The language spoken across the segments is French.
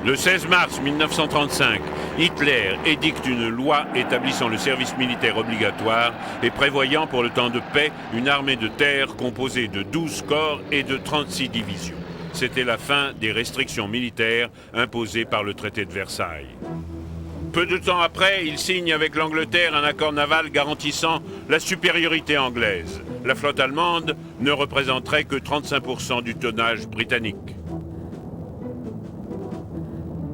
Le 16 mars 1935, Hitler édicte une loi établissant le service militaire obligatoire et prévoyant pour le temps de paix une armée de terre composée de 12 corps et de 36 divisions. C'était la fin des restrictions militaires imposées par le traité de Versailles. Peu de temps après, il signe avec l'Angleterre un accord naval garantissant la supériorité anglaise. La flotte allemande ne représenterait que 35% du tonnage britannique.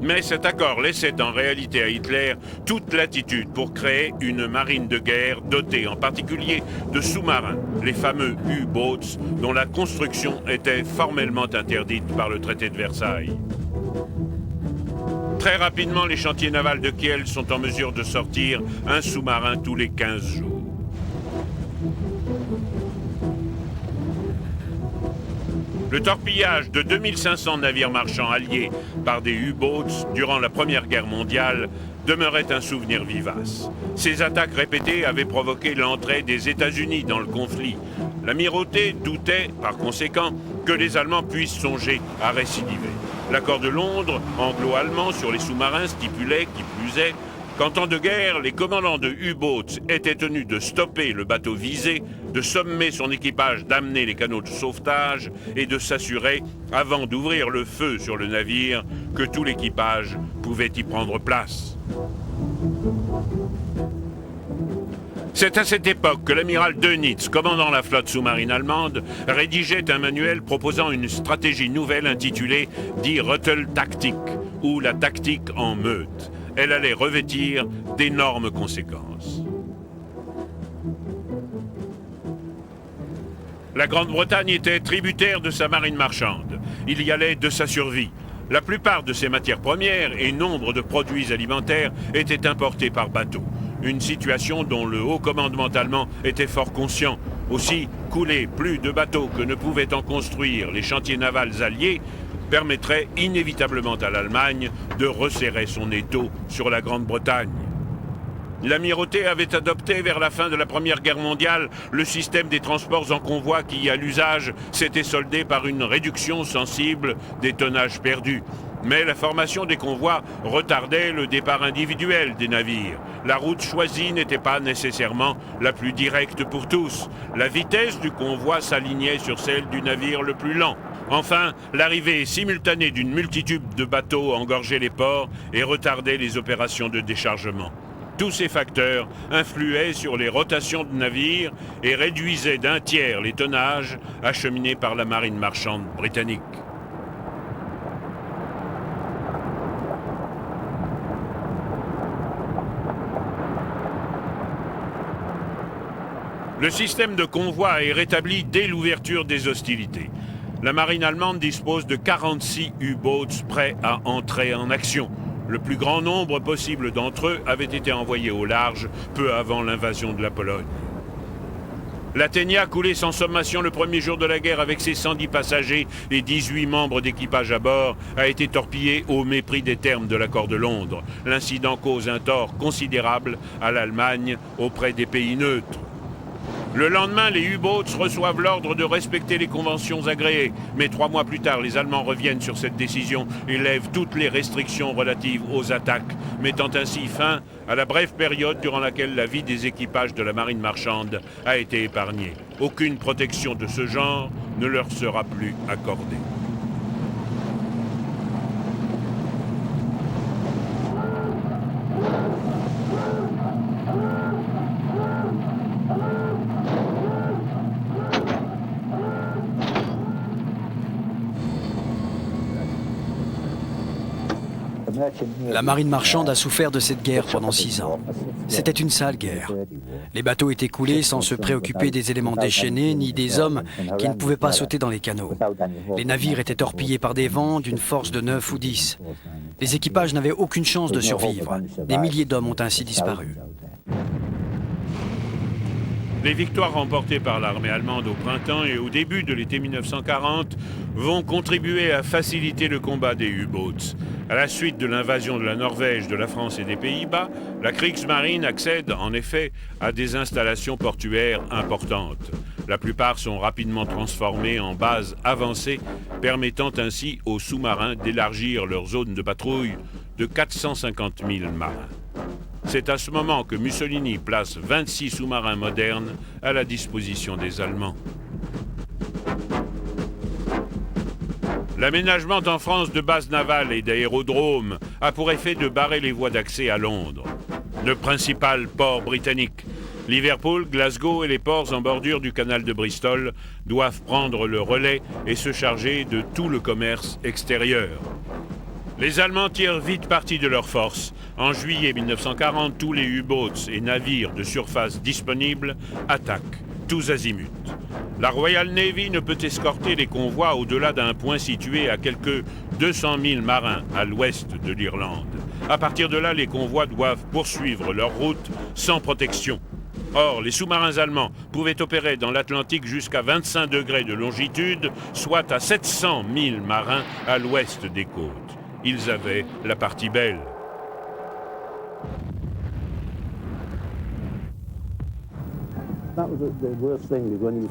Mais cet accord laissait en réalité à Hitler toute latitude pour créer une marine de guerre dotée en particulier de sous-marins, les fameux U-boats, dont la construction était formellement interdite par le traité de Versailles. Très rapidement, les chantiers navals de Kiel sont en mesure de sortir un sous-marin tous les 15 jours. Le torpillage de 2500 navires marchands alliés par des U-boats durant la Première Guerre mondiale demeurait un souvenir vivace. Ces attaques répétées avaient provoqué l'entrée des États-Unis dans le conflit. L'amirauté doutait, par conséquent, que les Allemands puissent songer à récidiver. L'accord de Londres, anglo-allemand sur les sous-marins, stipulait, qui plus est, qu'en temps de guerre, les commandants de U-boats étaient tenus de stopper le bateau visé, de sommer son équipage d'amener les canaux de sauvetage et de s'assurer, avant d'ouvrir le feu sur le navire, que tout l'équipage pouvait y prendre place. C'est à cette époque que l'amiral Dönitz, commandant la flotte sous-marine allemande, rédigeait un manuel proposant une stratégie nouvelle intitulée « Die Röteltaktik » ou la tactique en meute. Elle allait revêtir d'énormes conséquences. La Grande-Bretagne était tributaire de sa marine marchande. Il y allait de sa survie. La plupart de ses matières premières et nombre de produits alimentaires étaient importés par bateau. Une situation dont le haut commandement allemand était fort conscient. Aussi, couler plus de bateaux que ne pouvaient en construire les chantiers navals alliés permettrait inévitablement à l'Allemagne de resserrer son étau sur la Grande-Bretagne. L'amirauté avait adopté vers la fin de la Première Guerre mondiale le système des transports en convoi qui, à l'usage, s'était soldé par une réduction sensible des tonnages perdus. Mais la formation des convois retardait le départ individuel des navires. La route choisie n'était pas nécessairement la plus directe pour tous. La vitesse du convoi s'alignait sur celle du navire le plus lent. Enfin, l'arrivée simultanée d'une multitude de bateaux engorgeait les ports et retardait les opérations de déchargement. Tous ces facteurs influaient sur les rotations de navires et réduisaient d'un tiers les tonnages acheminés par la marine marchande britannique. Le système de convoi est rétabli dès l'ouverture des hostilités. La marine allemande dispose de 46 U-boats prêts à entrer en action. Le plus grand nombre possible d'entre eux avaient été envoyés au large peu avant l'invasion de la Pologne. L'Athénia coulait sans sommation le premier jour de la guerre avec ses 110 passagers et 18 membres d'équipage à bord, a été torpillé au mépris des termes de l'accord de Londres. L'incident cause un tort considérable à l'Allemagne auprès des pays neutres. Le lendemain, les U-boats reçoivent l'ordre de respecter les conventions agréées. Mais 3 mois plus tard, les Allemands reviennent sur cette décision et lèvent toutes les restrictions relatives aux attaques, mettant ainsi fin à la brève période durant laquelle la vie des équipages de la marine marchande a été épargnée. Aucune protection de ce genre ne leur sera plus accordée. La marine marchande a souffert de cette guerre pendant 6 ans. C'était une sale guerre. Les bateaux étaient coulés sans se préoccuper des éléments déchaînés ni des hommes qui ne pouvaient pas sauter dans les canaux. Les navires étaient torpillés par des vents d'une force de 9 ou 10. Les équipages n'avaient aucune chance de survivre. Des milliers d'hommes ont ainsi disparu. Les victoires remportées par l'armée allemande au printemps et au début de l'été 1940 vont contribuer à faciliter le combat des U-boats. À la suite de l'invasion de la Norvège, de la France et des Pays-Bas, la Kriegsmarine accède en effet à des installations portuaires importantes. La plupart sont rapidement transformés en bases avancées, permettant ainsi aux sous-marins d'élargir leur zone de patrouille de 450 000 marins. C'est à ce moment que Mussolini place 26 sous-marins modernes à la disposition des Allemands. L'aménagement en France de bases navales et d'aérodromes a pour effet de barrer les voies d'accès à Londres. Le principal port britannique, Liverpool, Glasgow et les ports en bordure du canal de Bristol doivent prendre le relais et se charger de tout le commerce extérieur. Les Allemands tirent vite parti de leurs forces. En juillet 1940, tous les U-boats et navires de surface disponibles attaquent, tous azimuts. La Royal Navy ne peut escorter les convois au-delà d'un point situé à quelques 200 000 marins à l'ouest de l'Irlande. À partir de là, les convois doivent poursuivre leur route sans protection. Or, les sous-marins allemands pouvaient opérer dans l'Atlantique jusqu'à 25 degrés de longitude, soit à 700 000 marins à l'ouest des côtes. Ils avaient la partie belle.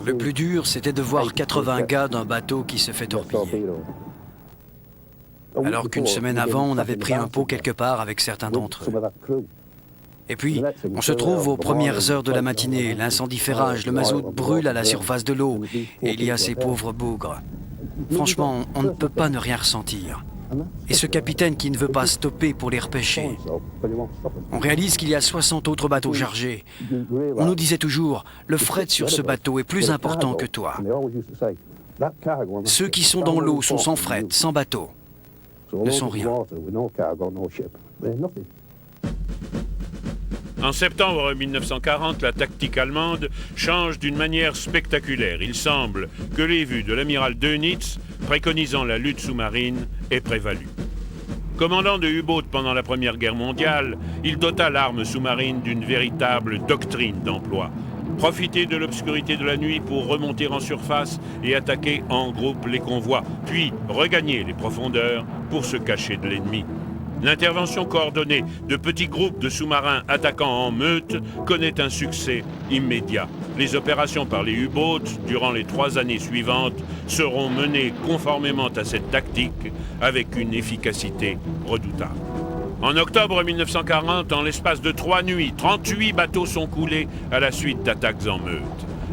Le plus dur, c'était de voir 80 gars d'un bateau qui se fait torpiller. Alors qu'une semaine avant, on avait pris un pot quelque part avec certains d'entre eux. Et puis, on se trouve aux premières heures de la matinée, l'incendie fait rage, le mazout brûle à la surface de l'eau, et il y a ces pauvres bougres. Franchement, on ne peut pas ne rien ressentir. Et ce capitaine qui ne veut pas stopper pour les repêcher. On réalise qu'il y a 60 autres bateaux chargés. On nous disait toujours, le fret sur ce bateau est plus important que toi. Ceux qui sont dans l'eau sont sans fret, sans bateau, ne sont rien. En septembre 1940, la tactique allemande change d'une manière spectaculaire. Il semble que les vues de l'amiral Dönitz, préconisant la lutte sous-marine, aient prévalu. Commandant de U-boat pendant la Première Guerre mondiale, il dota l'arme sous-marine d'une véritable doctrine d'emploi. Profiter de l'obscurité de la nuit pour remonter en surface et attaquer en groupe les convois, puis regagner les profondeurs pour se cacher de l'ennemi. L'intervention coordonnée de petits groupes de sous-marins attaquant en meute connaît un succès immédiat. Les opérations par les U-boats durant les 3 années suivantes seront menées conformément à cette tactique avec une efficacité redoutable. En octobre 1940, en l'espace de 3 nuits, 38 bateaux sont coulés à la suite d'attaques en meute.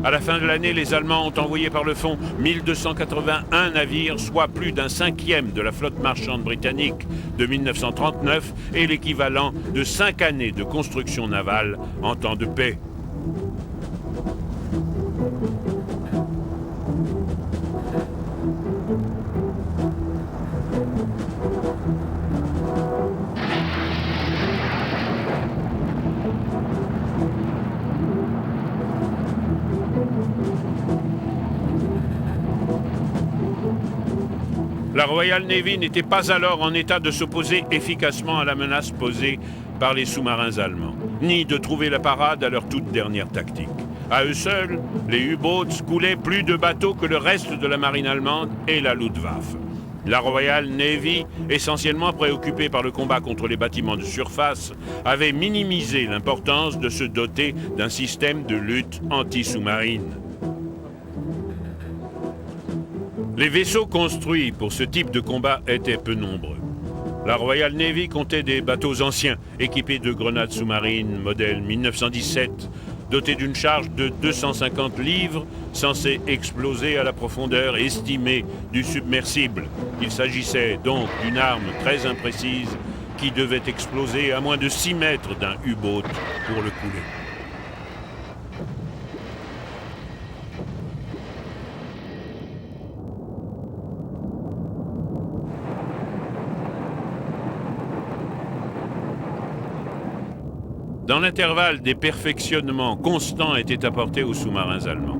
À la fin de l'année, les Allemands ont envoyé par le fond 1281 navires, soit plus d'un 5e de la flotte marchande britannique de 1939 et l'équivalent de 5 années de construction navale en temps de paix. La Royal Navy n'était pas alors en état de s'opposer efficacement à la menace posée par les sous-marins allemands, ni de trouver la parade à leur toute dernière tactique. À eux seuls, les U-boats coulaient plus de bateaux que le reste de la marine allemande et la Luftwaffe. La Royal Navy, essentiellement préoccupée par le combat contre les bâtiments de surface, avait minimisé l'importance de se doter d'un système de lutte anti-sous-marine. Les vaisseaux construits pour ce type de combat étaient peu nombreux. La Royal Navy comptait des bateaux anciens, équipés de grenades sous-marines modèle 1917, dotés d'une charge de 250 livres, censés exploser à la profondeur estimée du submersible. Il s'agissait donc d'une arme très imprécise qui devait exploser à moins de 6 mètres d'un U-boat pour le couler. Dans l'intervalle, des perfectionnements constants étaient apportés aux sous-marins allemands.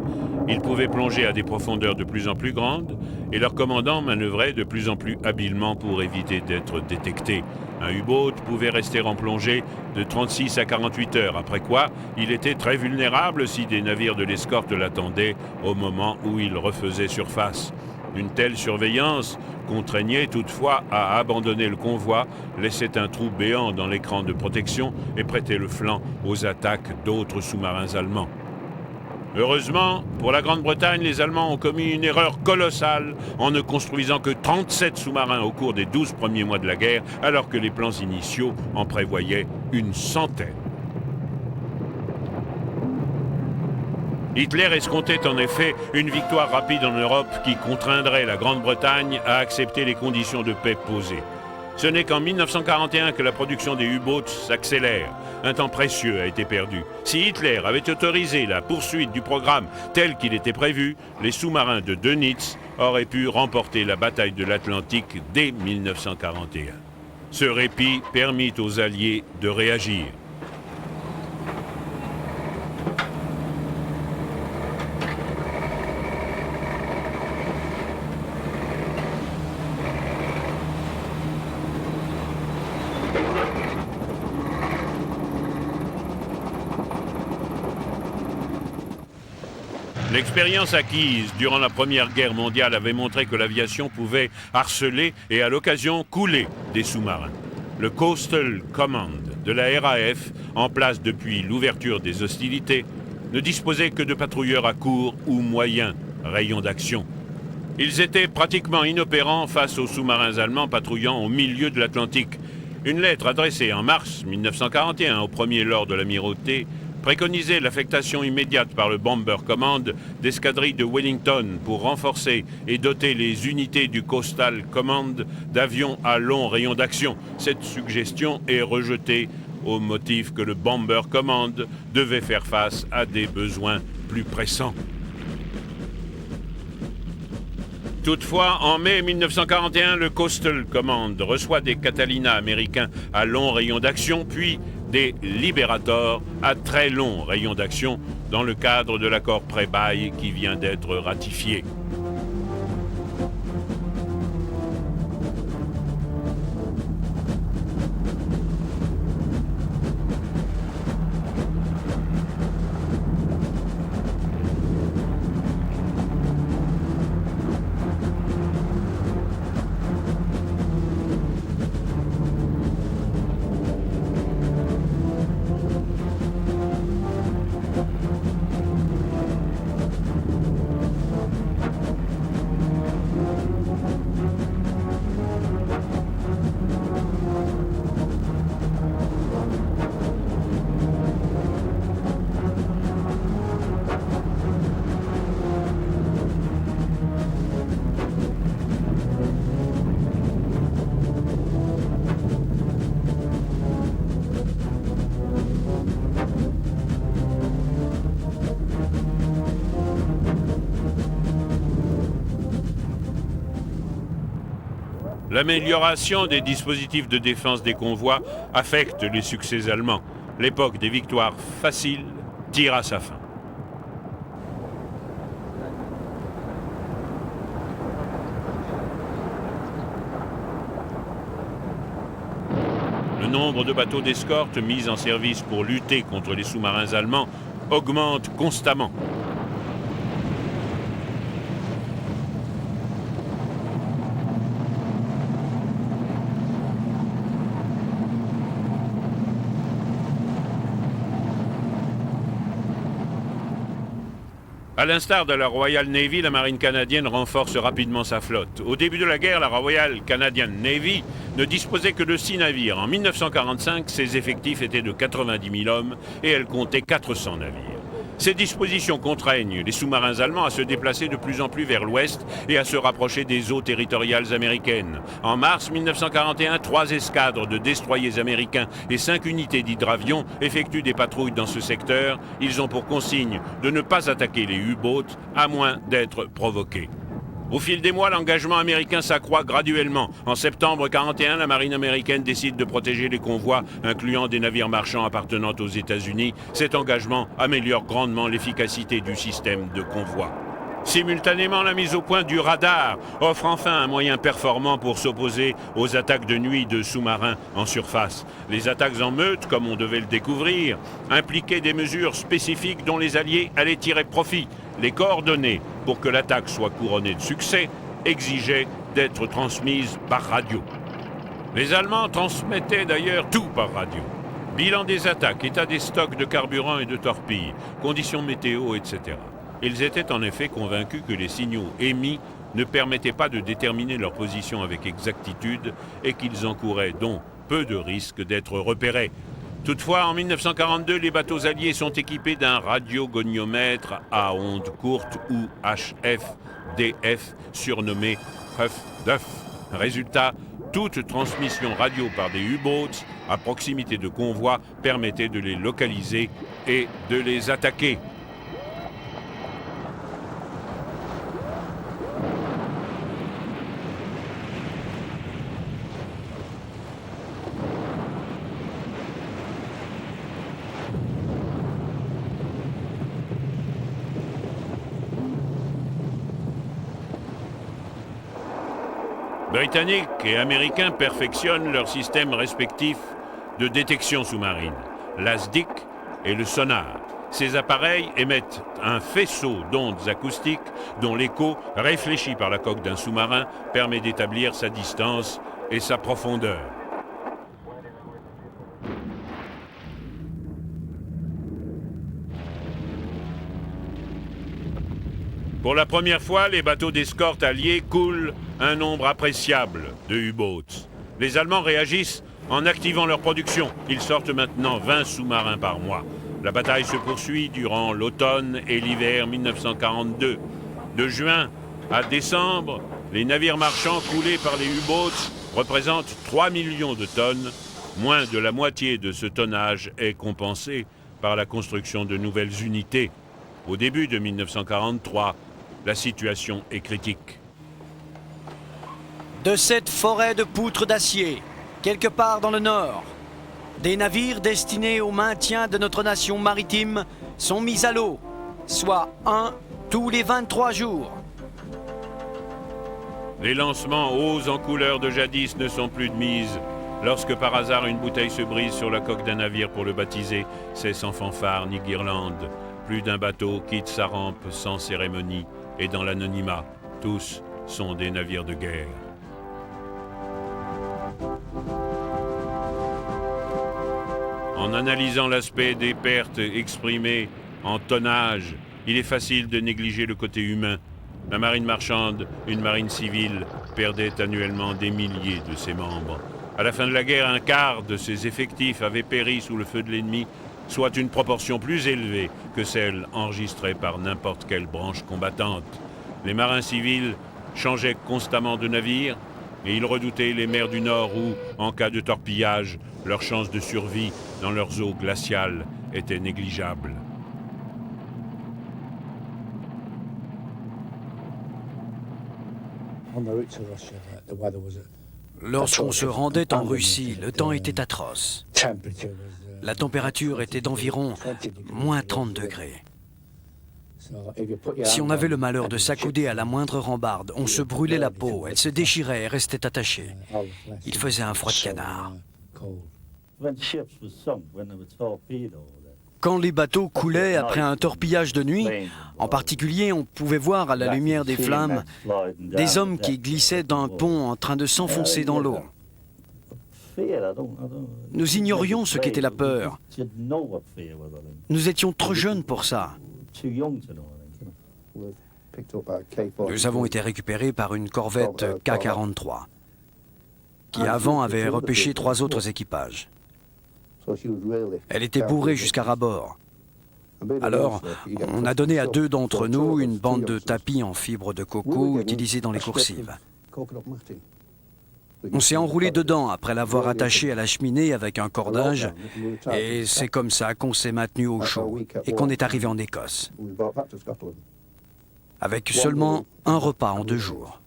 Ils pouvaient plonger à des profondeurs de plus en plus grandes et leurs commandants manœuvraient de plus en plus habilement pour éviter d'être détectés. Un U-boat pouvait rester en plongée de 36 à 48 heures, après quoi il était très vulnérable si des navires de l'escorte l'attendaient au moment où il refaisait surface. Une telle surveillance contraignait toutefois à abandonner le convoi, laissait un trou béant dans l'écran de protection et prêtait le flanc aux attaques d'autres sous-marins allemands. Heureusement, pour la Grande-Bretagne, les Allemands ont commis une erreur colossale en ne construisant que 37 sous-marins au cours des 12 premiers mois de la guerre, alors que les plans initiaux en prévoyaient une centaine. Hitler escomptait en effet une victoire rapide en Europe qui contraindrait la Grande-Bretagne à accepter les conditions de paix posées. Ce n'est qu'en 1941 que la production des U-boats s'accélère. Un temps précieux a été perdu. Si Hitler avait autorisé la poursuite du programme tel qu'il était prévu, les sous-marins de Dönitz auraient pu remporter la bataille de l'Atlantique dès 1941. Ce répit permit aux Alliés de réagir. L'expérience acquise durant la Première Guerre mondiale avait montré que l'aviation pouvait harceler et à l'occasion couler des sous-marins. Le Coastal Command de la RAF, en place depuis l'ouverture des hostilités, ne disposait que de patrouilleurs à court ou moyen rayon d'action. Ils étaient pratiquement inopérants face aux sous-marins allemands patrouillant au milieu de l'Atlantique. Une lettre adressée en mars 1941 au premier lord de l'Amirauté préconisait l'affectation immédiate par le Bomber Command d'escadrilles de Wellington pour renforcer et doter les unités du Coastal Command d'avions à long rayon d'action. Cette suggestion est rejetée au motif que le Bomber Command devait faire face à des besoins plus pressants. Toutefois, en mai 1941, le Coastal Command reçoit des Catalina américains à long rayon d'action, puis des Liberator à très long rayon d'action dans le cadre de l'accord pré-bail qui vient d'être ratifié. L'amélioration des dispositifs de défense des convois affecte les succès allemands. L'époque des victoires faciles tire à sa fin. Le nombre de bateaux d'escorte mis en service pour lutter contre les sous-marins allemands augmente constamment. À l'instar de la Royal Navy, la marine canadienne renforce rapidement sa flotte. Au début de la guerre, la Royal Canadian Navy ne disposait que de 6 navires. En 1945, ses effectifs étaient de 90 000 hommes et elle comptait 400 navires. Ces dispositions contraignent les sous-marins allemands à se déplacer de plus en plus vers l'ouest et à se rapprocher des eaux territoriales américaines. En mars 1941, 3 escadres de destroyers américains et 5 unités d'hydravions effectuent des patrouilles dans ce secteur. Ils ont pour consigne de ne pas attaquer les U-boats à moins d'être provoqués. Au fil des mois, l'engagement américain s'accroît graduellement. En septembre 1941, la marine américaine décide de protéger les convois, incluant des navires marchands appartenant aux États-Unis. Cet engagement améliore grandement l'efficacité du système de convoi. Simultanément, la mise au point du radar offre enfin un moyen performant pour s'opposer aux attaques de nuit de sous-marins en surface. Les attaques en meute, comme on devait le découvrir, impliquaient des mesures spécifiques dont les Alliés allaient tirer profit. Les coordonnées, pour que l'attaque soit couronnée de succès, exigeaient d'être transmises par radio. Les Allemands transmettaient d'ailleurs tout par radio. Bilan des attaques, état des stocks de carburant et de torpilles, conditions météo, etc. Ils étaient en effet convaincus que les signaux émis ne permettaient pas de déterminer leur position avec exactitude et qu'ils encouraient donc peu de risques d'être repérés. Toutefois, en 1942, les bateaux alliés sont équipés d'un radiogoniomètre à ondes courtes ou HF-DF, surnommé Huff-Duff. Résultat, toute transmission radio par des U-boats à proximité de convois permettait de les localiser et de les attaquer. Britanniques et Américains perfectionnent leurs systèmes respectifs de détection sous-marine, l'ASDIC et le sonar. Ces appareils émettent un faisceau d'ondes acoustiques dont l'écho, réfléchi par la coque d'un sous-marin, permet d'établir sa distance et sa profondeur. Pour la première fois, les bateaux d'escorte alliés coulent un nombre appréciable de U-boats. Les Allemands réagissent en activant leur production. Ils sortent maintenant 20 sous-marins par mois. La bataille se poursuit durant l'automne et l'hiver 1942. De juin à décembre, les navires marchands coulés par les U-boats représentent 3 millions de tonnes. Moins de la moitié de ce tonnage est compensé par la construction de nouvelles unités. Au début de 1943, la situation est critique. De cette forêt de poutres d'acier, quelque part dans le nord, des navires destinés au maintien de notre nation maritime sont mis à l'eau, soit un tous les 23 jours. Les lancements hauts en couleur de jadis ne sont plus de mise. Lorsque par hasard une bouteille se brise sur la coque d'un navire pour le baptiser, c'est sans fanfare ni guirlande. Plus d'un bateau quitte sa rampe sans cérémonie et dans l'anonymat. Tous sont des navires de guerre. En analysant l'aspect des pertes exprimées en tonnage, il est facile de négliger le côté humain. La marine marchande, une marine civile, perdait annuellement des milliers de ses membres. À la fin de la guerre, un quart de ses effectifs avait péri sous le feu de l'ennemi, soit une proportion plus élevée que celle enregistrée par n'importe quelle branche combattante. Les marins civils changeaient constamment de navire et ils redoutaient les mers du Nord où, en cas de torpillage, leurs chances de survie dans leurs eaux glaciales étaient négligeables. Lorsqu'on se rendait en Russie, le temps était atroce. La température était d'environ moins 30 degrés. Si on avait le malheur de s'accouder à la moindre rambarde, on se brûlait la peau, elle se déchirait et restait attachée. Il faisait un froid de canard. Quand les bateaux coulaient après un torpillage de nuit, en particulier, on pouvait voir à la lumière des flammes des hommes qui glissaient d'un pont en train de s'enfoncer dans l'eau. Nous ignorions ce qu'était la peur. Nous étions trop jeunes pour ça. Nous avons été récupérés par une corvette K-43, qui avant avait repêché 3 autres équipages. Elle était bourrée jusqu'à ras-bord. Alors, on a donné à 2 d'entre nous une bande de tapis en fibre de coco utilisée dans les coursives. On s'est enroulé dedans après l'avoir attaché à la cheminée avec un cordage, et c'est comme ça qu'on s'est maintenu au chaud et qu'on est arrivé en Écosse, avec seulement un repas en 2 jours.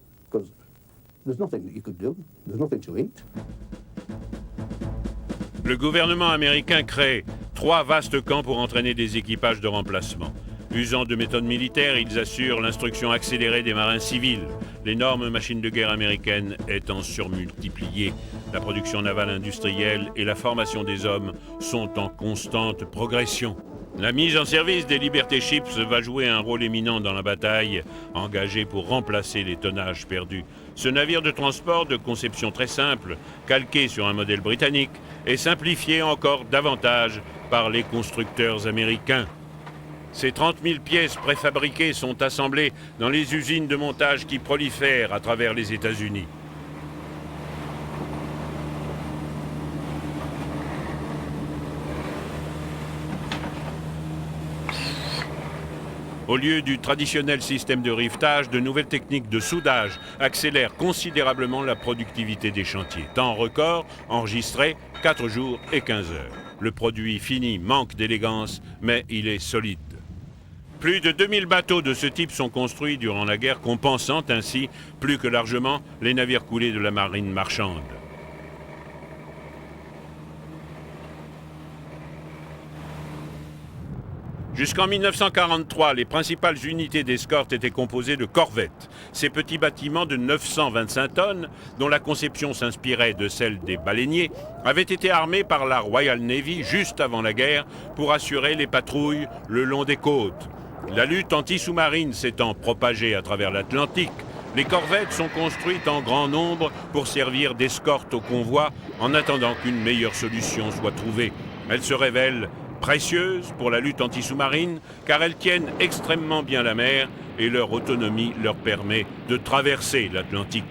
Le gouvernement américain crée 3 vastes camps pour entraîner des équipages de remplacement. Usant de méthodes militaires, ils assurent l'instruction accélérée des marins civils, l'énorme machine de guerre américaine étant surmultipliée. La production navale industrielle et la formation des hommes sont en constante progression. La mise en service des Liberty Ships va jouer un rôle éminent dans la bataille, engagée pour remplacer les tonnages perdus. Ce navire de transport de conception très simple, calqué sur un modèle britannique, est simplifié encore davantage par les constructeurs américains. Ces 30 000 pièces préfabriquées sont assemblées dans les usines de montage qui prolifèrent à travers les États-Unis. Au lieu du traditionnel système de rivetage, de nouvelles techniques de soudage accélèrent considérablement la productivité des chantiers. Temps record enregistré 4 jours et 15 heures. Le produit fini manque d'élégance, mais il est solide. Plus de 2000 bateaux de ce type sont construits durant la guerre, compensant ainsi plus que largement les navires coulés de la marine marchande. Jusqu'en 1943, les principales unités d'escorte étaient composées de corvettes. Ces petits bâtiments de 925 tonnes, dont la conception s'inspirait de celle des baleiniers, avaient été armés par la Royal Navy juste avant la guerre pour assurer les patrouilles le long des côtes. La lutte anti-sous-marine s'étant propagée à travers l'Atlantique, les corvettes sont construites en grand nombre pour servir d'escorte aux convois en attendant qu'une meilleure solution soit trouvée. Elles se révèlent précieuses pour la lutte anti-sous-marine car elles tiennent extrêmement bien la mer et leur autonomie leur permet de traverser l'Atlantique.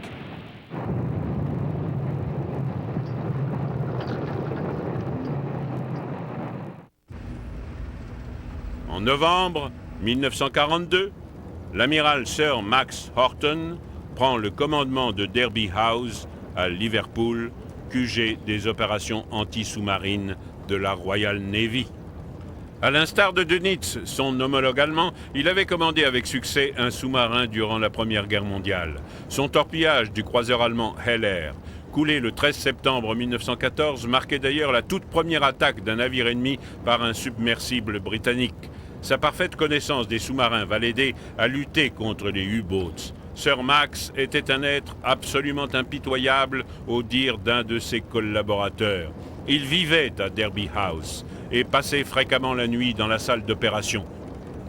En novembre 1942, l'amiral Sir Max Horton prend le commandement de Derby House à Liverpool, QG des opérations anti-sous-marines de la Royal Navy. À l'instar de Dönitz, son homologue allemand, il avait commandé avec succès un sous-marin durant la Première Guerre mondiale. Son torpillage du croiseur allemand Heller, coulé le 13 septembre 1914, marquait d'ailleurs la toute première attaque d'un navire ennemi par un submersible britannique. Sa parfaite connaissance des sous-marins va l'aider à lutter contre les U-boats. Sir Max était un être absolument impitoyable, au dire d'un de ses collaborateurs. Il vivait à Derby House et passait fréquemment la nuit dans la salle d'opération.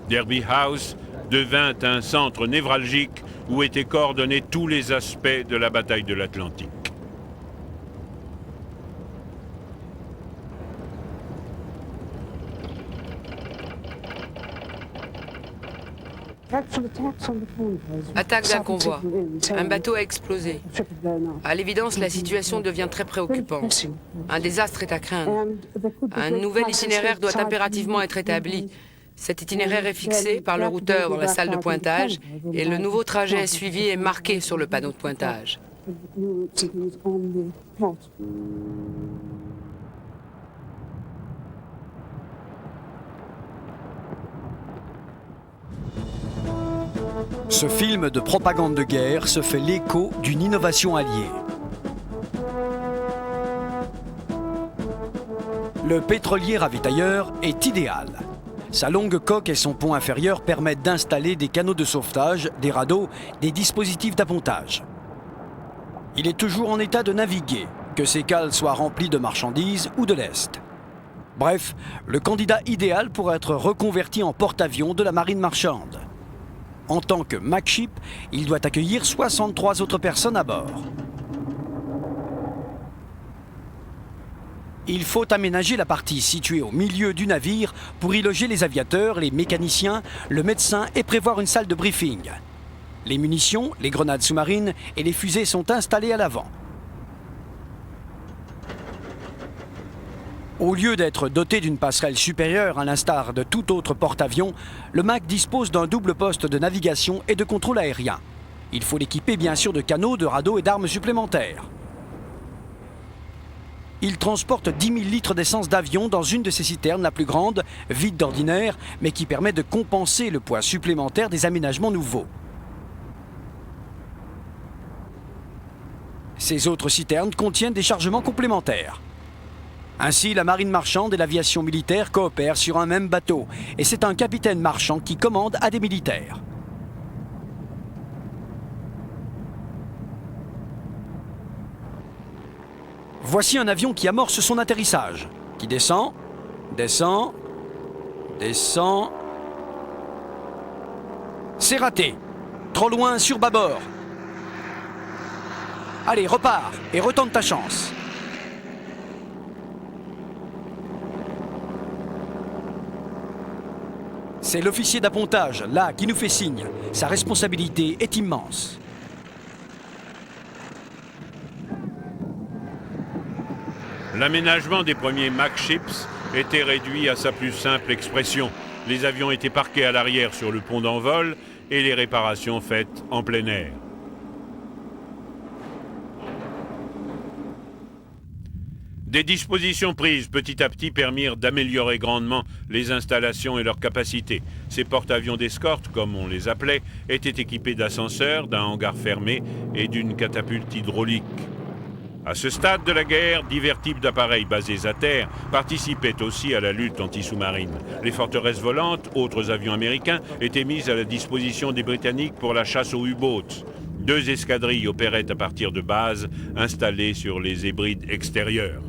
Derby House devint un centre névralgique où étaient coordonnés tous les aspects de la bataille de l'Atlantique. Attaque d'un convoi. Un bateau a explosé. À l'évidence, la situation devient très préoccupante. Un désastre est à craindre. Un nouvel itinéraire doit impérativement être établi. Cet itinéraire est fixé par le routeur dans la salle de pointage et le nouveau trajet suivi est marqué sur le panneau de pointage. Ce film de propagande de guerre se fait l'écho d'une innovation alliée. Le pétrolier ravitailleur est idéal. Sa longue coque et son pont inférieur permettent d'installer des canaux de sauvetage, des radeaux, des dispositifs d'appontage. Il est toujours en état de naviguer, que ses cales soient remplies de marchandises ou de lest. Bref, le candidat idéal pour être reconverti en porte-avions de la marine marchande. En tant que MacShip, il doit accueillir 63 autres personnes à bord. Il faut aménager la partie située au milieu du navire pour y loger les aviateurs, les mécaniciens, le médecin et prévoir une salle de briefing. Les munitions, les grenades sous-marines et les fusées sont installées à l'avant. Au lieu d'être doté d'une passerelle supérieure à l'instar de tout autre porte-avions, le Mac dispose d'un double poste de navigation et de contrôle aérien. Il faut l'équiper bien sûr de canaux, de radeaux et d'armes supplémentaires. Il transporte 10 000 litres d'essence d'avion dans une de ses citernes, la plus grande, vide d'ordinaire, mais qui permet de compenser le poids supplémentaire des aménagements nouveaux. Ces autres citernes contiennent des chargements complémentaires. Ainsi, la marine marchande et l'aviation militaire coopèrent sur un même bateau, et c'est un capitaine marchand qui commande à des militaires. Voici un avion qui amorce son atterrissage, qui descend, Descends. C'est raté. Trop loin sur bâbord. Allez, repars et retente ta chance. C'est l'officier d'appontage, là, qui nous fait signe. Sa responsabilité est immense. L'aménagement des premiers Mack Ships était réduit à sa plus simple expression. Les avions étaient parqués à l'arrière sur le pont d'envol et les réparations faites en plein air. Des dispositions prises petit à petit permirent d'améliorer grandement les installations et leurs capacités. Ces porte-avions d'escorte, comme on les appelait, étaient équipés d'ascenseurs, d'un hangar fermé et d'une catapulte hydraulique. À ce stade de la guerre, divers types d'appareils basés à terre participaient aussi à la lutte anti-sous-marine. Les forteresses volantes, autres avions américains, étaient mises à la disposition des Britanniques pour la chasse aux U-boats. 2 escadrilles opéraient à partir de bases installées sur les Hébrides extérieures.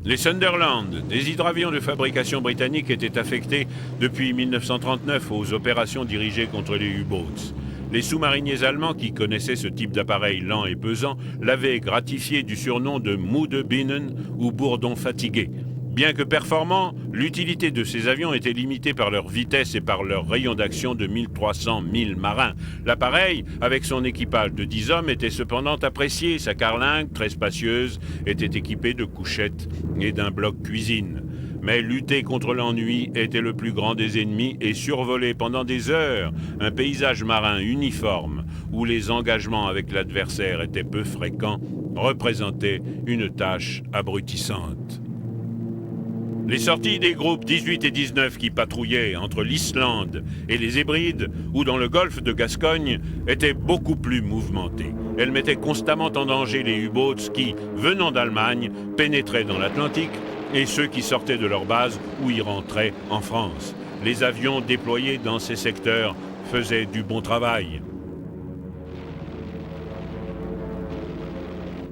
Les Sunderland, des hydravions de fabrication britannique, étaient affectés depuis 1939 aux opérations dirigées contre les U-boats. Les sous-mariniers allemands qui connaissaient ce type d'appareil lent et pesant l'avaient gratifié du surnom de Moede Binnen ou bourdon fatigué. Bien que performant, l'utilité de ces avions était limitée par leur vitesse et par leur rayon d'action de 1300 milles marins. L'appareil, avec son équipage de 10 hommes, était cependant apprécié. Sa carlingue, très spacieuse, était équipée de couchettes et d'un bloc cuisine. Mais lutter contre l'ennui était le plus grand des ennemis et survoler pendant des heures un paysage marin uniforme où les engagements avec l'adversaire étaient peu fréquents représentait une tâche abrutissante. Les sorties des groupes 18 et 19 qui patrouillaient entre l'Islande et les Hébrides ou dans le golfe de Gascogne étaient beaucoup plus mouvementées. Elles mettaient constamment en danger les U-boats qui, venant d'Allemagne, pénétraient dans l'Atlantique et ceux qui sortaient de leur base ou y rentraient en France. Les avions déployés dans ces secteurs faisaient du bon travail.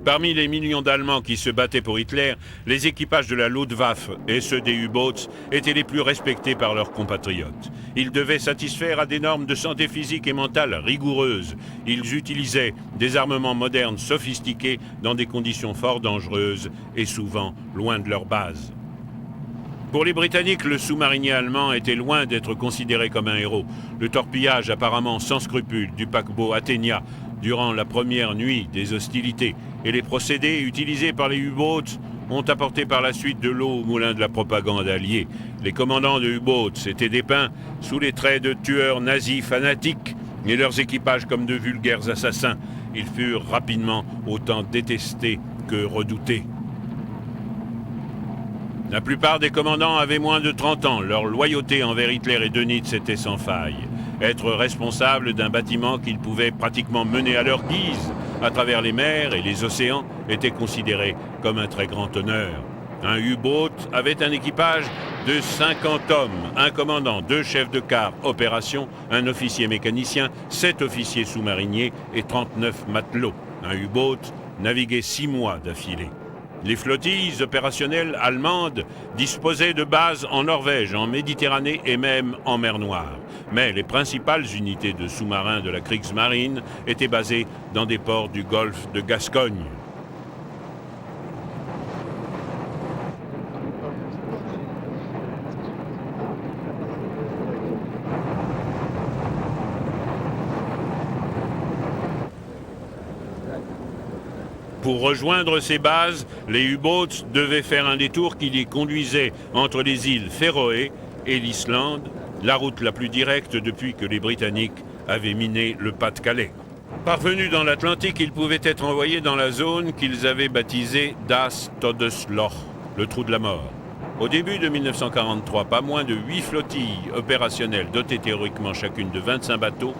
Parmi les millions d'Allemands qui se battaient pour Hitler, les équipages de la Luftwaffe et ceux des U-boats étaient les plus respectés par leurs compatriotes. Ils devaient satisfaire à des normes de santé physique et mentale rigoureuses. Ils utilisaient des armements modernes sophistiqués dans des conditions fort dangereuses et souvent loin de leur base. Pour les Britanniques, le sous-marinier allemand était loin d'être considéré comme un héros. Le torpillage apparemment sans scrupule du paquebot Athenia durant la première nuit des hostilités et les procédés utilisés par les U-boats ont apporté par la suite de l'eau au moulin de la propagande alliée. Les commandants de U-boats étaient dépeints sous les traits de tueurs nazis fanatiques et leurs équipages comme de vulgaires assassins. Ils furent rapidement autant détestés que redoutés. La plupart des commandants avaient moins de 30 ans. Leur loyauté envers Hitler et Dönitz était sans faille. Être responsable d'un bâtiment qu'ils pouvaient pratiquement mener à leur guise à travers les mers et les océans était considéré comme un très grand honneur. Un U-boat avait un équipage de 50 hommes, un commandant, 2 chefs de quart opération, un officier mécanicien, 7 officiers sous-mariniers et 39 matelots. Un U-boat naviguait 6 mois d'affilée. Les flottilles opérationnelles allemandes disposaient de bases en Norvège, en Méditerranée et même en mer Noire. Mais les principales unités de sous-marins de la Kriegsmarine étaient basées dans des ports du golfe de Gascogne. Pour rejoindre ces bases, les U-boats devaient faire un détour qui les conduisait entre les îles Féroé et l'Islande, la route la plus directe depuis que les Britanniques avaient miné le Pas-de-Calais. Parvenus dans l'Atlantique, ils pouvaient être envoyés dans la zone qu'ils avaient baptisée Das Todesloch, le trou de la mort. Au début de 1943, pas moins de 8 flottilles opérationnelles dotées théoriquement chacune de 25 bateaux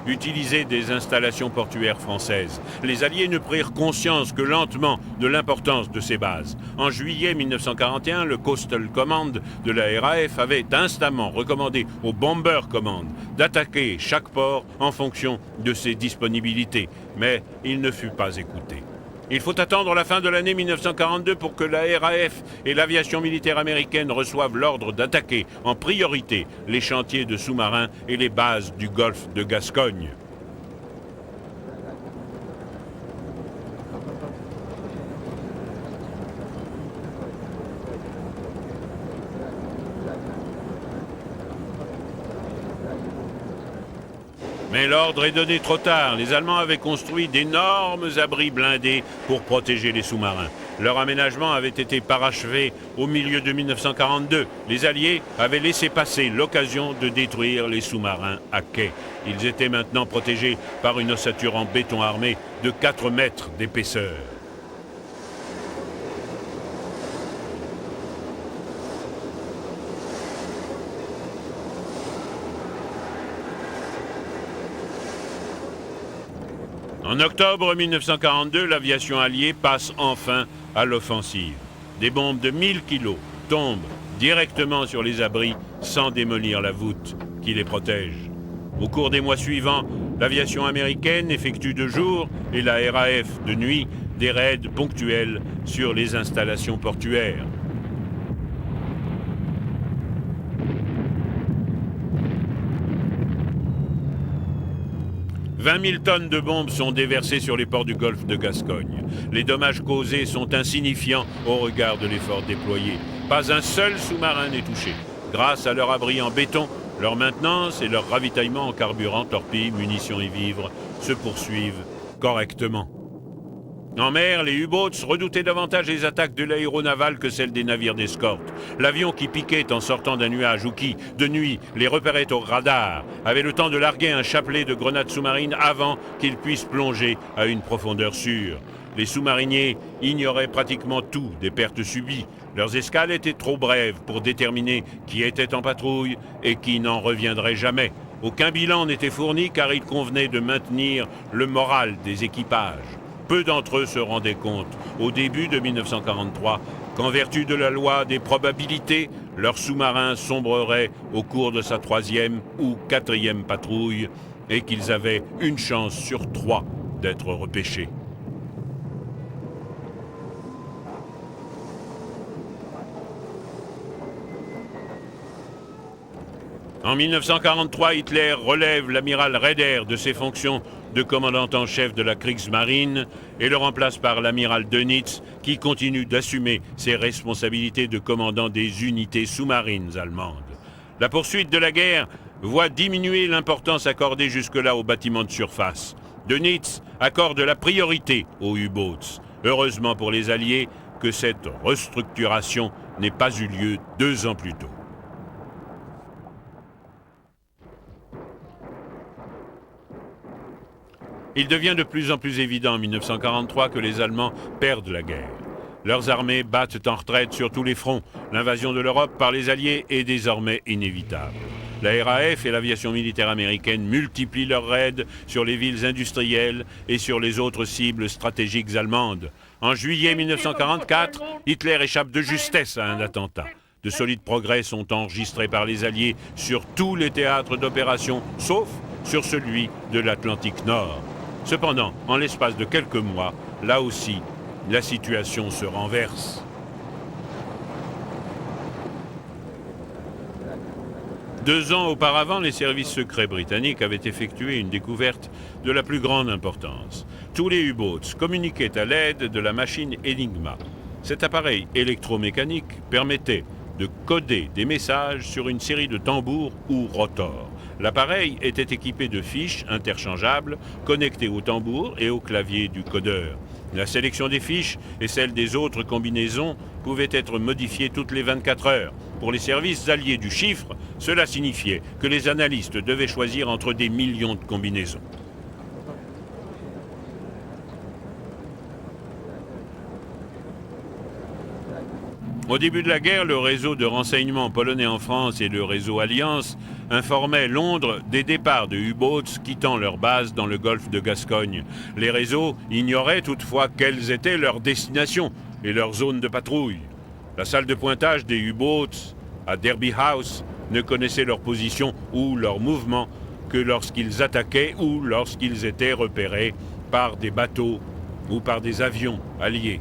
utiliser des installations portuaires françaises. Les Alliés ne prirent conscience que lentement de l'importance de ces bases. En juillet 1941, le Coastal Command de la RAF avait instamment recommandé au Bomber Command d'attaquer chaque port en fonction de ses disponibilités. Mais il ne fut pas écouté. Il faut attendre la fin de l'année 1942 pour que la RAF et l'aviation militaire américaine reçoivent l'ordre d'attaquer en priorité les chantiers de sous-marins et les bases du golfe de Gascogne. Mais l'ordre est donné trop tard. Les Allemands avaient construit d'énormes abris blindés pour protéger les sous-marins. Leur aménagement avait été parachevé au milieu de 1942. Les Alliés avaient laissé passer l'occasion de détruire les sous-marins à quai. Ils étaient maintenant protégés par une ossature en béton armé de 4 mètres d'épaisseur. En octobre 1942, l'aviation alliée passe enfin à l'offensive. Des bombes de 1000 kilos tombent directement sur les abris sans démolir la voûte qui les protège. Au cours des mois suivants, l'aviation américaine effectue de jour et la RAF de nuit des raids ponctuels sur les installations portuaires. 20 000 tonnes de bombes sont déversées sur les ports du golfe de Gascogne. Les dommages causés sont insignifiants au regard de l'effort déployé. Pas un seul sous-marin n'est touché. Grâce à leur abri en béton, leur maintenance et leur ravitaillement en carburant, torpilles, munitions et vivres se poursuivent correctement. En mer, les U-boats redoutaient davantage les attaques de l'aéronaval que celles des navires d'escorte. L'avion qui piquait en sortant d'un nuage ou qui, de nuit, les repérait au radar, avait le temps de larguer un chapelet de grenades sous-marines avant qu'ils puissent plonger à une profondeur sûre. Les sous-mariniers ignoraient pratiquement tout des pertes subies. Leurs escales étaient trop brèves pour déterminer qui était en patrouille et qui n'en reviendrait jamais. Aucun bilan n'était fourni car il convenait de maintenir le moral des équipages. Peu d'entre eux se rendaient compte, au début de 1943, qu'en vertu de la loi des probabilités, leur sous-marin sombrerait au cours de sa 3e ou 4e patrouille et qu'ils avaient une chance sur 3 d'être repêchés. En 1943, Hitler relève l'amiral Raeder de ses fonctions de commandant en chef de la Kriegsmarine et le remplace par l'amiral Dönitz qui continue d'assumer ses responsabilités de commandant des unités sous-marines allemandes. La poursuite de la guerre voit diminuer l'importance accordée jusque-là aux bâtiments de surface. Dönitz accorde la priorité aux U-boats. Heureusement pour les Alliés que cette restructuration n'ait pas eu lieu 2 ans plus tôt. Il devient de plus en plus évident en 1943 que les Allemands perdent la guerre. Leurs armées battent en retraite sur tous les fronts. L'invasion de l'Europe par les Alliés est désormais inévitable. La RAF et l'aviation militaire américaine multiplient leurs raids sur les villes industrielles et sur les autres cibles stratégiques allemandes. En juillet 1944, Hitler échappe de justesse à un attentat. De solides progrès sont enregistrés par les Alliés sur tous les théâtres d'opération, sauf sur celui de l'Atlantique Nord. Cependant, en l'espace de quelques mois, là aussi, la situation se renverse. Deux ans auparavant, les services secrets britanniques avaient effectué une découverte de la plus grande importance. Tous les U-boats communiquaient à l'aide de la machine Enigma. Cet appareil électromécanique permettait de coder des messages sur une série de tambours ou rotors. L'appareil était équipé de fiches interchangeables connectées au tambour et au clavier du codeur. La sélection des fiches et celle des autres combinaisons pouvaient être modifiées toutes les 24 heures. Pour les services alliés du chiffre, cela signifiait que les analystes devaient choisir entre des millions de combinaisons. Au début de la guerre, le réseau de renseignement polonais en France et le réseau Alliance informaient Londres des départs de U-boats quittant leur base dans le golfe de Gascogne. Les réseaux ignoraient toutefois quelles étaient leurs destinations et leurs zones de patrouille. La salle de pointage des U-boats à Derby House ne connaissait leur position ou leur mouvement que lorsqu'ils attaquaient ou lorsqu'ils étaient repérés par des bateaux ou par des avions alliés.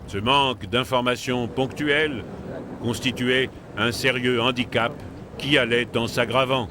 Ce manque d'informations ponctuelles constituait un sérieux handicap qui allait en s'aggravant.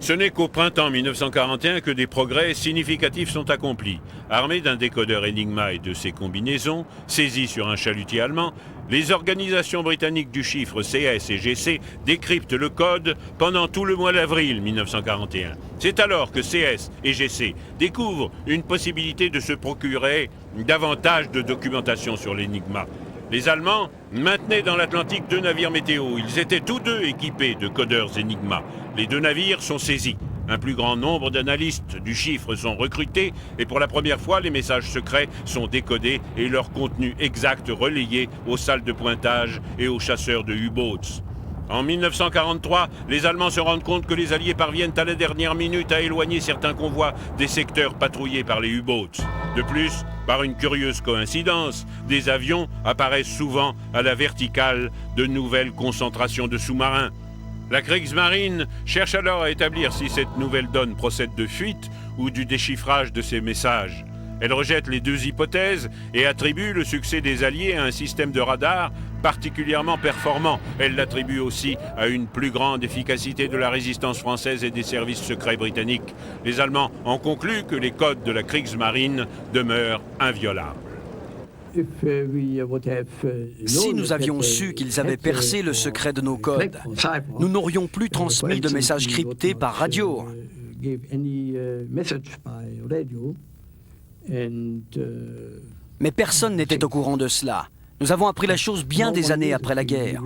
Ce n'est qu'au printemps 1941 que des progrès significatifs sont accomplis. Armés d'un décodeur Enigma et de ses combinaisons, saisis sur un chalutier allemand, les organisations britanniques du chiffre CS et GC décryptent le code pendant tout le mois d'avril 1941. C'est alors que CS et GC découvrent une possibilité de se procurer davantage de documentation sur l'Enigma. Les Allemands maintenaient dans l'Atlantique 2 navires météo. Ils étaient tous deux équipés de codeurs Enigma. Les 2 navires sont saisis. Un plus grand nombre d'analystes du chiffre sont recrutés et pour la première fois, les messages secrets sont décodés et leur contenu exact relayé aux salles de pointage et aux chasseurs de U-boats. En 1943, les Allemands se rendent compte que les Alliés parviennent à la dernière minute à éloigner certains convois des secteurs patrouillés par les U-boats. De plus, par une curieuse coïncidence, des avions apparaissent souvent à la verticale de nouvelles concentrations de sous-marins. La Kriegsmarine cherche alors à établir si cette nouvelle donne procède de fuite ou du déchiffrage de ces messages. Elle rejette les 2 hypothèses et attribue le succès des Alliés à un système de radar particulièrement performant. Elle l'attribue aussi à une plus grande efficacité de la résistance française et des services secrets britanniques. Les Allemands en concluent que les codes de la Kriegsmarine demeurent inviolables. Si nous avions su qu'ils avaient percé le secret de nos codes, nous n'aurions plus transmis de messages cryptés par radio. Mais personne n'était au courant de cela. Nous avons appris la chose bien des années après la guerre.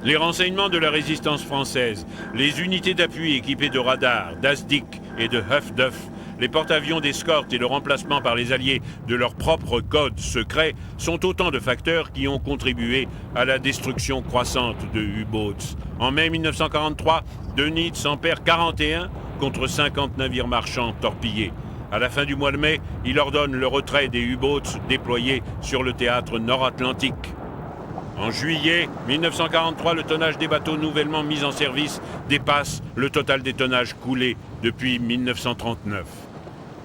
Les renseignements de la résistance française, les unités d'appui équipées de radars, d'ASDIC et de Huff-Duff, les porte-avions d'escorte et le remplacement par les Alliés de leurs propres codes secrets sont autant de facteurs qui ont contribué à la destruction croissante de U-boats. En mai 1943, Dönitz en perd 41 contre 50 navires marchands torpillés. À la fin du mois de mai, il ordonne le retrait des U-boats déployés sur le théâtre nord-atlantique. En juillet 1943, le tonnage des bateaux nouvellement mis en service dépasse le total des tonnages coulés depuis 1939.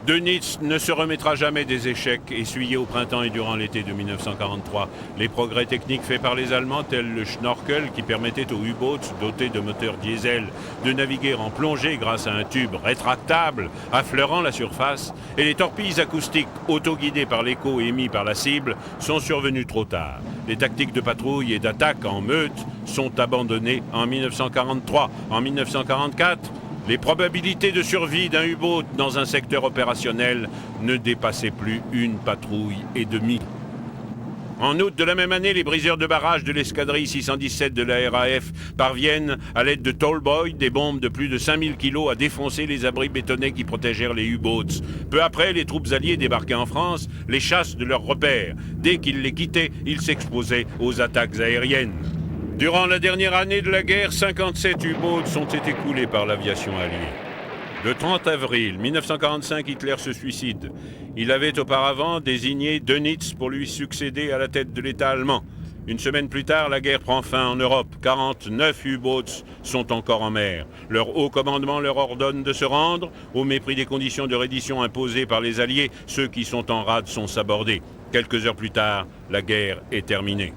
Dönitz ne se remettra jamais des échecs essuyés au printemps et durant l'été de 1943. Les progrès techniques faits par les Allemands, tels le Schnorkel qui permettait aux U-boats dotés de moteurs diesel de naviguer en plongée grâce à un tube rétractable affleurant la surface, et les torpilles acoustiques autoguidées par l'écho émis par la cible sont survenus trop tard. Les tactiques de patrouille et d'attaque en meute sont abandonnées en 1943. En 1944, les probabilités de survie d'un U-boat dans un secteur opérationnel ne dépassaient plus 1 patrouille et demie. En août de la même année, les briseurs de barrage de l'escadrille 617 de la RAF parviennent, à l'aide de Tallboy, des bombes de plus de 5000 kilos, à défoncer les abris bétonnés qui protégèrent les U-boats. Peu après, les troupes alliées débarquées en France les chassent de leurs repères. Dès qu'ils les quittaient, ils s'exposaient aux attaques aériennes. Durant la dernière année de la guerre, 57 U-boats ont été coulés par l'aviation alliée. Le 30 avril 1945, Hitler se suicide. Il avait auparavant désigné Dönitz pour lui succéder à la tête de l'État allemand. Une semaine plus tard, la guerre prend fin en Europe. 49 U-boats sont encore en mer. Leur haut commandement leur ordonne de se rendre. Au mépris des conditions de reddition imposées par les Alliés, ceux qui sont en rade sont sabordés. Quelques heures plus tard, la guerre est terminée.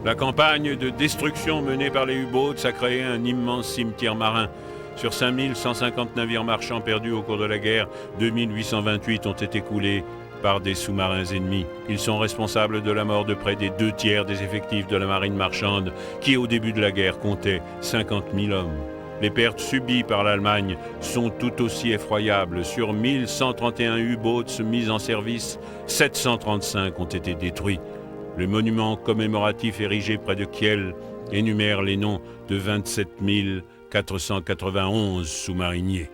La campagne de destruction menée par les U-boats a créé un immense cimetière marin. Sur 5150 navires marchands perdus au cours de la guerre, 2828 ont été coulés par des sous-marins ennemis. Ils sont responsables de la mort de près des 2/3 des effectifs de la marine marchande, qui au début de la guerre comptait 50 000 hommes. Les pertes subies par l'Allemagne sont tout aussi effroyables. Sur 1131 U-boats mis en service, 735 ont été détruits. Le monument commémoratif érigé près de Kiel énumère les noms de 27 491 sous-mariniers.